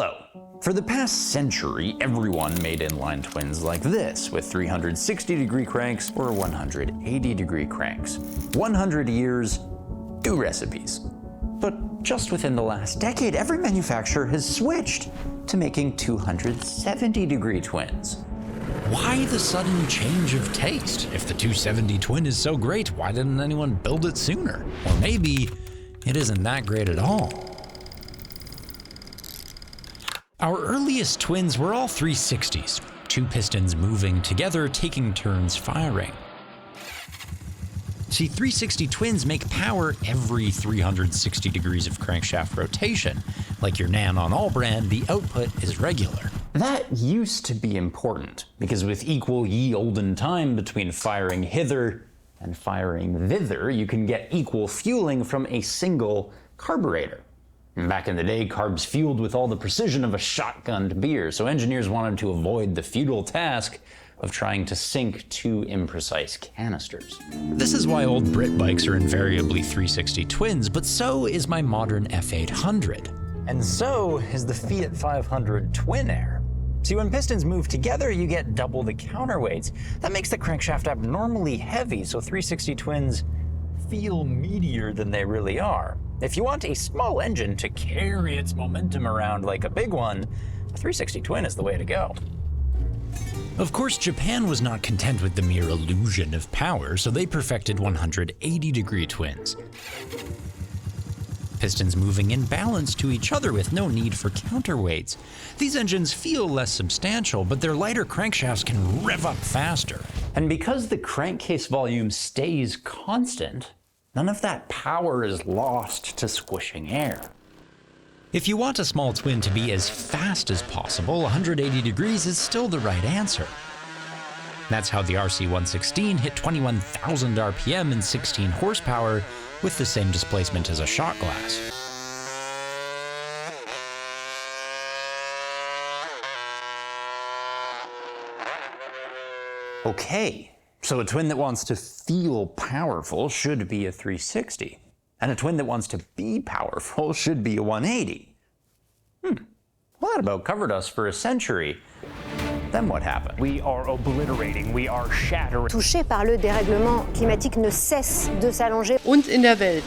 Hello. For the past century, everyone made inline twins like this, with 360-degree cranks or 180-degree cranks. 100 years, 2 recipes. But just within the last decade, every manufacturer has switched to making 270-degree twins. Why the sudden change of taste? If the 270 twin is so great, why didn't anyone build it sooner? Or maybe it isn't that great at all. Our earliest twins were all 360s, 2 pistons moving together, taking turns firing. See, 360 twins make power every 360 degrees of crankshaft rotation. Like your Nan on All brand, the output is regular. That used to be important, because with equal ye olden time between firing hither and firing thither, you can get equal fueling from a single carburetor. Back in the day, carbs fueled with all the precision of a shotgunned beer, so engineers wanted to avoid the futile task of trying to sink 2 imprecise canisters. This is why old Brit bikes are invariably 360 twins, but so is my modern F800. And so is the Fiat 500 Twin Air. See, when pistons move together, you get double the counterweights. That makes the crankshaft abnormally heavy, so 360 twins feel meatier than they really are. If you want a small engine to carry its momentum around like a big one, a 360 twin is the way to go. Of course, Japan was not content with the mere illusion of power, so they perfected 180-degree twins. Pistons moving in balance to each other with no need for counterweights. These engines feel less substantial, but their lighter crankshafts can rev up faster. And because the crankcase volume stays constant, none of that power is lost to squishing air. If you want a small twin to be as fast as possible, 180 degrees is still the right answer. That's how the RC116 hit 21,000 RPM and 16 horsepower with the same displacement as a shot glass. Okay, so a twin that wants to feel powerful should be a 360. And a twin that wants to be powerful should be a 180. Well, that about covered us for a century. Then what happened? We are obliterating, we are shattering. Touché par le dérèglement climatique ne cesse de s'allonger. Und in der Welt.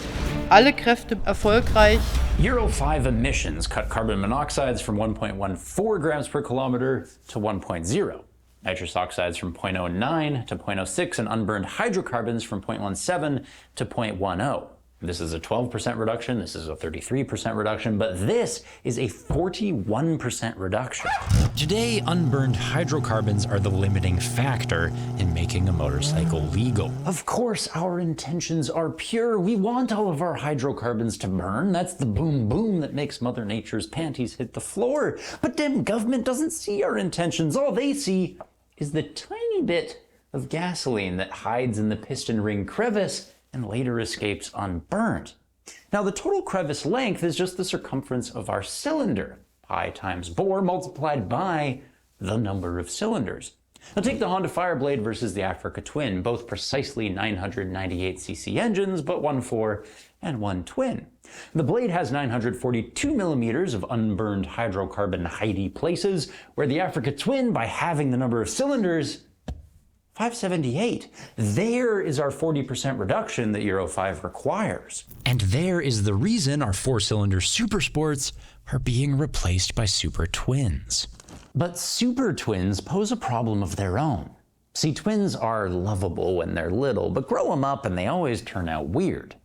Alle Kräfte erfolgreich. Euro 5 emissions cut carbon monoxides from 1.14 grams per kilometer to 1.0. Nitrous oxides from 0.09 to 0.06, and unburned hydrocarbons from 0.17 to 0.10. This is a 12% reduction, this is a 33% reduction, but this is a 41% reduction. Today, unburned hydrocarbons are the limiting factor in making a motorcycle legal. Of course, our intentions are pure. We want all of our hydrocarbons to burn. That's the boom boom that makes Mother Nature's panties hit the floor. But damn, government doesn't see our intentions. All they see is the tiny bit of gasoline that hides in the piston ring crevice and later escapes unburned. Now, the total crevice length is just the circumference of our cylinder, pi times bore multiplied by the number of cylinders. Now take the Honda Fireblade versus the Africa Twin, both precisely 998cc engines, but one 4 and one twin. The Blade has 942 millimeters of unburned hydrocarbon hidey places, where the Africa Twin, by halving the number of cylinders, 578. There is our 40% reduction that Euro 5 requires. And there is the reason our 4-cylinder super sports are being replaced by super twins. But super twins pose a problem of their own. See, twins are lovable when they're little, but grow them up and they always turn out weird.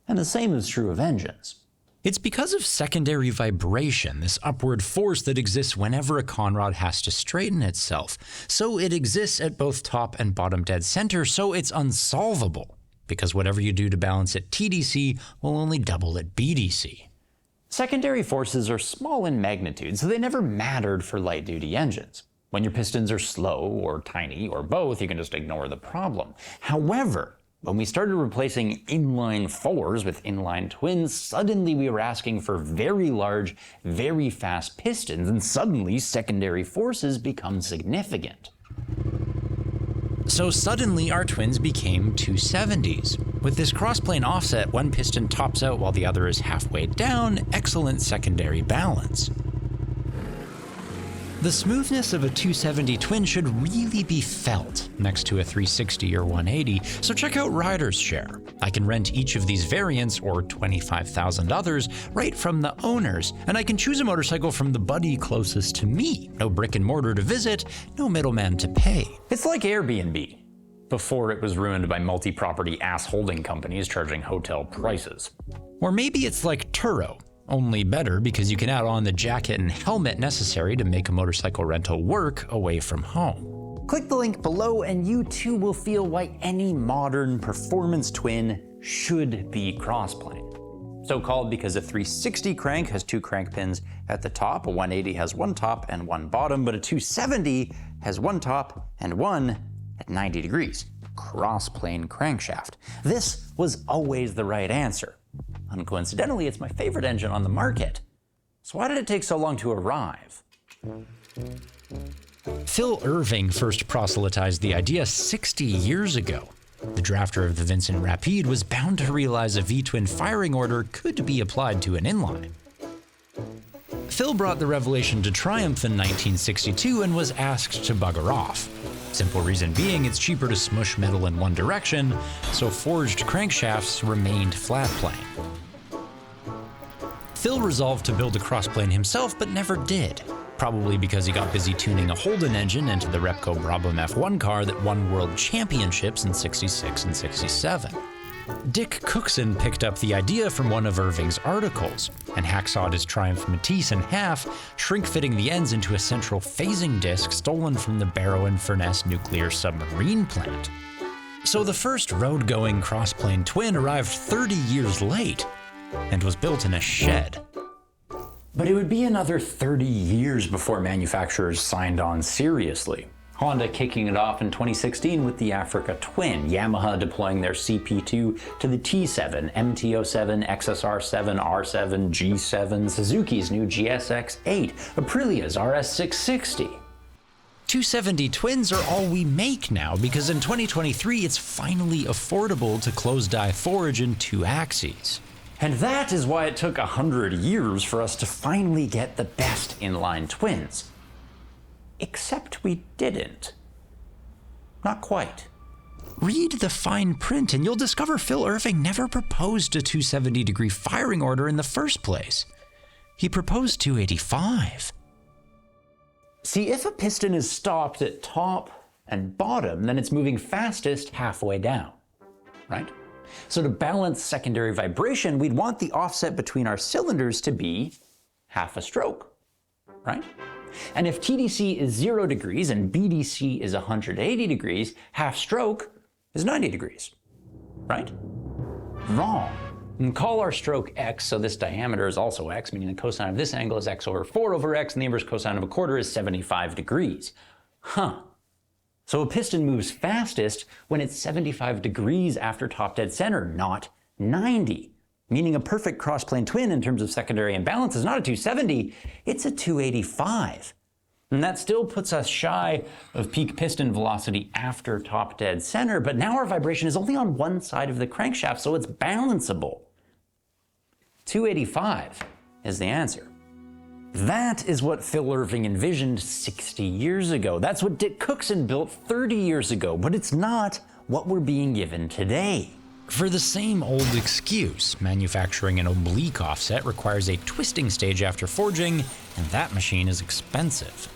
And the same is true of engines. It's because of secondary vibration, this upward force that exists whenever a conrod has to straighten itself. So it exists at both top and bottom dead center, so it's unsolvable, because whatever you do to balance at TDC will only double at BDC. Secondary forces are small in magnitude, so they never mattered for light-duty engines. When your pistons are slow or tiny or both, you can just ignore the problem. However, when we started replacing inline 4s with inline twins, suddenly we were asking for very large, very fast pistons, and suddenly secondary forces become significant. So suddenly our twins became 270s. With this crossplane offset, one piston tops out while the other is halfway down, excellent secondary balance. The smoothness of a 270 twin should really be felt next to a 360 or 180, so check out Rider's Share. I can rent each of these variants, or 25,000 others, right from the owners, and I can choose a motorcycle from the buddy closest to me. No brick and mortar to visit, no middleman to pay. It's like Airbnb, before it was ruined by multi-property ass holding companies charging hotel prices. Or maybe it's like Turo, only better because you can add on the jacket and helmet necessary to make a motorcycle rental work away from home. Click the link below and you too will feel why any modern performance twin should be Crossplane. So called because a 360 crank has 2 crank pins at the top, a 180 has 1 top and 1 bottom, but a 270 has 1 top and 1 at 90 degrees. Crossplane crankshaft. This was always the right answer. Uncoincidentally, it's my favorite engine on the market. So why did it take so long to arrive? Phil Irving first proselytized the idea 60 years ago. The drafter of the Vincent Rapide was bound to realize a V-twin firing order could be applied to an inline. Phil brought the revelation to Triumph in 1962 and was asked to bugger off. Simple reason being it's cheaper to smush metal in one direction, so forged crankshafts remained flat plane. Phil resolved to build a crossplane himself, but never did. Probably because he got busy tuning a Holden engine into the Repco Brabham F1 car that won world championships in '66 and '67. Dick Cookson picked up the idea from one of Irving's articles and hacksawed his Triumph Matisse in half, shrink-fitting the ends into a central phasing disc stolen from the Barrow and Furness nuclear submarine plant. So the first road-going crossplane twin arrived 30 years late and was built in a shed. But it would be another 30 years before manufacturers signed on seriously. Honda kicking it off in 2016 with the Africa Twin, Yamaha deploying their CP2 to the T7, MT07, XSR7, R7, G7, Suzuki's new GSX-8, Aprilia's RS660. 270 twins are all we make now because in 2023 it's finally affordable to close-die forge in 2 axes. And that is why it took 100 years for us to finally get the best inline twins. Except we didn't. Not quite. Read the fine print and you'll discover Phil Irving never proposed a 270-degree firing order in the first place. He proposed 285. See, if a piston is stopped at top and bottom, then it's moving fastest halfway down, right? So to balance secondary vibration, we'd want the offset between our cylinders to be half a stroke, right? And if TDC is 0 degrees and BDC is 180 degrees, half stroke is 90 degrees, right? Wrong. And call our stroke x, so this diameter is also x, meaning the cosine of this angle is x over 4 over x, and the inverse cosine of a quarter is 75 degrees. Huh. So a piston moves fastest when it's 75 degrees after top dead center, not 90. Meaning a perfect crossplane twin in terms of secondary imbalance is not a 270, it's a 285. And that still puts us shy of peak piston velocity after top dead center, but now our vibration is only on one side of the crankshaft, so it's balanceable. 285 is the answer. That is what Phil Irving envisioned 60 years ago. That's what Dick Cookson built 30 years ago, but it's not what we're being given today. For the same old excuse, manufacturing an oblique offset requires a twisting stage after forging, and that machine is expensive.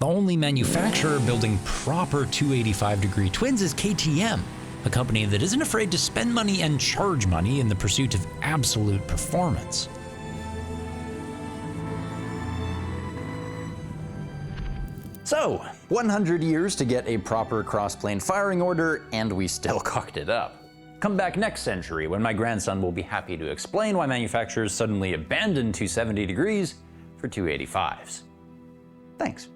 The only manufacturer building proper 285-degree twins is KTM, a company that isn't afraid to spend money and charge money in the pursuit of absolute performance. So, 100 years to get a proper crossplane firing order, and we still cocked it up. Come back next century when my grandson will be happy to explain why manufacturers suddenly abandoned 270 degrees for 285s. Thanks.